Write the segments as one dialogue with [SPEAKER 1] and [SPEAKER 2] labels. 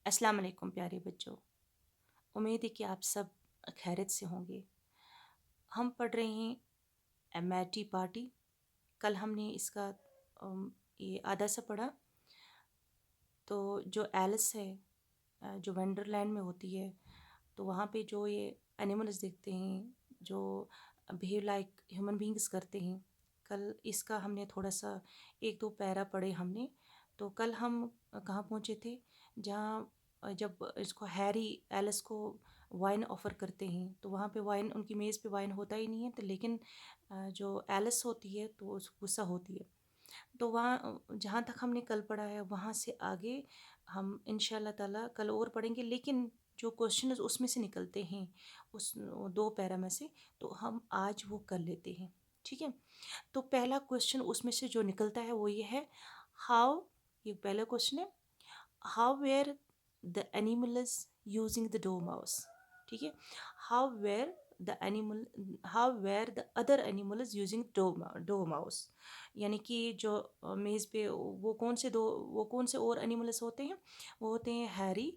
[SPEAKER 1] अस्सलाम वालेकुम प्यारे बच्चों। उम्मीद है कि आप सब खैरियत से होंगे। हम पढ़ रहे हैं एमएटी पार्टी। कल हमने इसका ये आधा सा पढ़ा। तो जो एलिस है, जो वंडरलैंड में होती है, तो वहाँ पे जो ये एनिमल्स देखते हैं जो बिहेव लाइक ह्यूमन बींग्स करते हैं। कल इसका हमने थोड़ा सा एक दो पैरा पढ़े हमने। तो कल हम कहाँ पहुँचे थे, जहाँ जब इसको हैरी एलिस को वाइन ऑफ़र करते हैं, तो वहाँ पे वाइन, उनकी मेज़ पे वाइन होता ही नहीं है, तो लेकिन जो एलिस होती है तो उस गुस्सा होती है। तो वहाँ जहाँ तक हमने कल पढ़ा है वहाँ से आगे हम इंशाल्लाह ताला कल और पढ़ेंगे, लेकिन जो क्वेश्चन उसमें से निकलते हैं उस दो पैरा में से, तो हम आज वो कर लेते हैं। ठीक है। तो पहला क्वेश्चन उसमें से जो निकलता है वो ये है, हाउ, ये पहला क्वेश्चन है, how were the animals using the dormouse. ठीक है। How were the animal, how were the other animal is using dormouse, यानी कि जो मेज़ पे वो कौन से और एनिमल्स होते हैं, वो होते हैं हैरी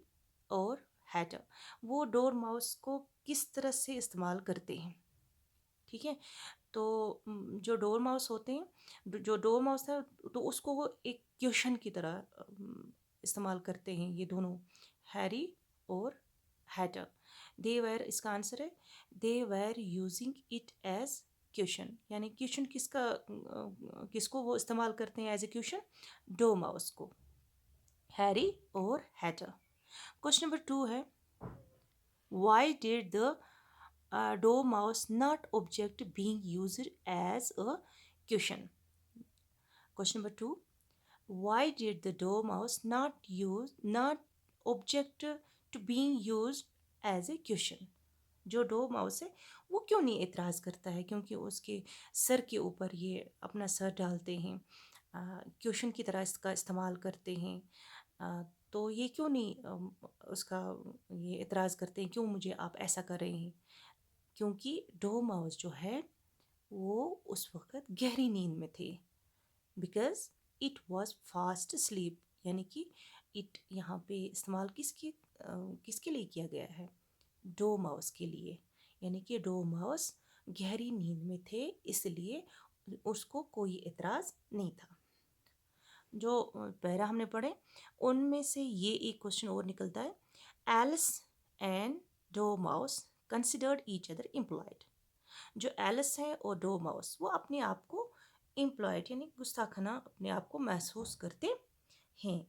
[SPEAKER 1] और हैटर। वो डोर माउस को किस तरह से इस्तेमाल करते हैं। ठीक है। तो जो डोर माउस होते हैं, जो डोर माउस है, तो उसको वो एक क्वेश्चन की तरह इस्तेमाल करते हैं ये दोनों, हैरी और हैटर। दे वेर, इसका आंसर है they were using it as question, यानी क्वेश्चन किसको वो इस्तेमाल करते हैं as a question, dormouse को, हैरी और हैटर। क्वेश्चन नंबर 2 है, why did the dormouse not object being used as a cushion. Question number 2, why did the dormouse not object to being used as a cushion? जो dough mouse है वो क्यों नहीं एतराज़ करता है, क्योंकि उसके सर के ऊपर ये अपना सर डालते हैं, क्वेश्चन की तरह इसका इस्तेमाल करते हैं। तो ये क्यों नहीं उसका ये एतराज़ करते हैं, क्यों मुझे आप ऐसा कर रहे हैं? क्योंकि डो माउस जो है वो उस वक़्त गहरी नींद में थे, because it was fast sleep, यानी कि इट यहाँ पे इस्तेमाल किसके लिए किया गया है, डो माउस के लिए, यानी कि डो माउस गहरी नींद में थे, इसलिए उसको कोई एतराज़ नहीं था। जो पैरा हमने पढ़े उनमें से ये एक क्वेश्चन और निकलता है, Alice and dormouse considered each other employed. जो एलिस है और डो माउस वो अपने आप को एम्प्लॉयड यानी गुस्ताखाना अपने आप को महसूस करते हैं।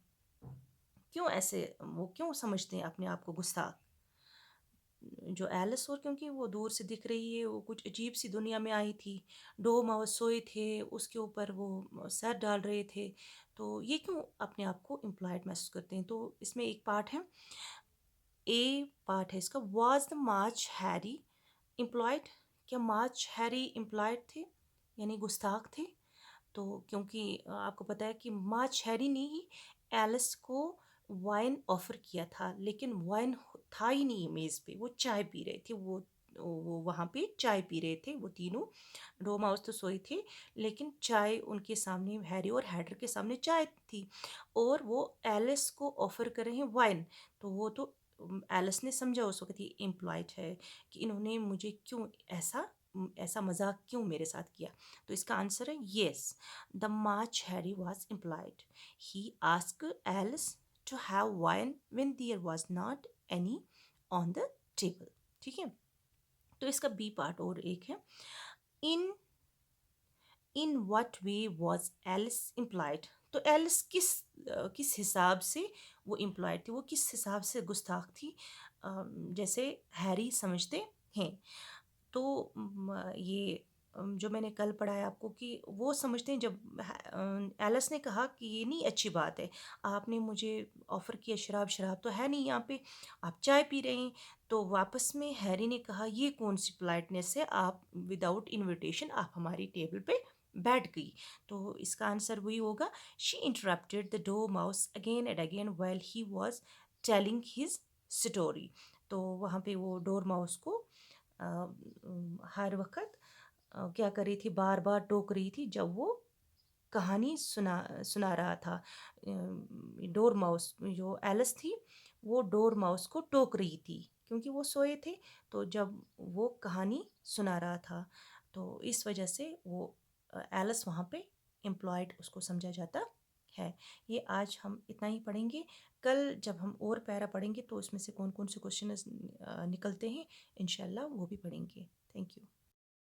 [SPEAKER 1] क्यों ऐसे, वो क्यों समझते हैं अपने आप को गुस्ताख? जो एलिस, और क्योंकि वो दूर से दिख रही है, वो कुछ अजीब सी दुनिया में आई थी, डो माउस सोए थे, उसके ऊपर वो सर डाल रहे थे, तो ये क्यों अपने आप को एम्प्लॉयड महसूस करते हैं? तो इसमें एक पार्ट है, ए पार्ट है इसका, was the March Harry employed, क्या मार्च हैरी एम्प्लॉयड थे, यानी गुस्ताख थे? तो क्योंकि आपको पता है कि मार्च हैरी ने ही एलिस को वाइन ऑफ़र किया था, लेकिन वाइन था ही नहीं मेज़ पे, वो चाय पी रहे थे, वो वहाँ पे चाय पी रहे थे वो तीनों। डो माउस तो सोए थे, लेकिन चाय उनके सामने, हैरी और हैडर के सामने चाय थी, और वो एलिस को ऑफ़र कर रहे हैं वाइन। तो वो तो एलिस ने समझा उस वक़्त ये एम्प्लॉयड है, कि इन्होंने मुझे क्यों ऐसा मज़ाक क्यों मेरे साथ किया। तो इसका आंसर है yes, the March Hare was employed, he asked Alice to have wine when there was not any on the table. ठीक है। तो इसका बी पार्ट और एक है, in in what way was Alice employed. तो एलिस किस हिसाब से वो एम्प्लॉयड थी, वो किस हिसाब से गुस्ताख थी, जैसे हैरी समझते हैं। तो ये जो मैंने कल पढ़ाया आपको, कि वो समझते हैं, जब एलिस ने कहा कि ये नहीं अच्छी बात है, आपने मुझे ऑफ़र किया शराब, शराब तो है नहीं यहाँ पे, आप चाय पी रहे हैं। तो वापस में हैरी ने कहा, ये कौन सी पोलाइटनेस है, आप विदाउट इनविटेशन आप हमारी टेबल पे बैठ गई। तो इसका आंसर वही होगा, she interrupted the dormouse again and again while he was telling his story. तो वहाँ पे वो डोर माउस को हर वक्त क्या कर रही थी, बार बार टोक रही थी जब वो कहानी सुना सुना रहा था। डोर माउस जो एलिस थी वो डोर माउस को टोक रही थी क्योंकि वो सोए थे। तो जब वो कहानी सुना रहा था तो इस वजह से वो एलिस वहाँ पे एम्प्लॉयड उसको समझा जाता है। ये आज हम इतना ही पढ़ेंगे। कल जब हम और पैरा पढ़ेंगे तो उसमें से कौन कौन से क्वेश्चन निकलते हैं इंशाल्लाह वो भी पढ़ेंगे। Thank you.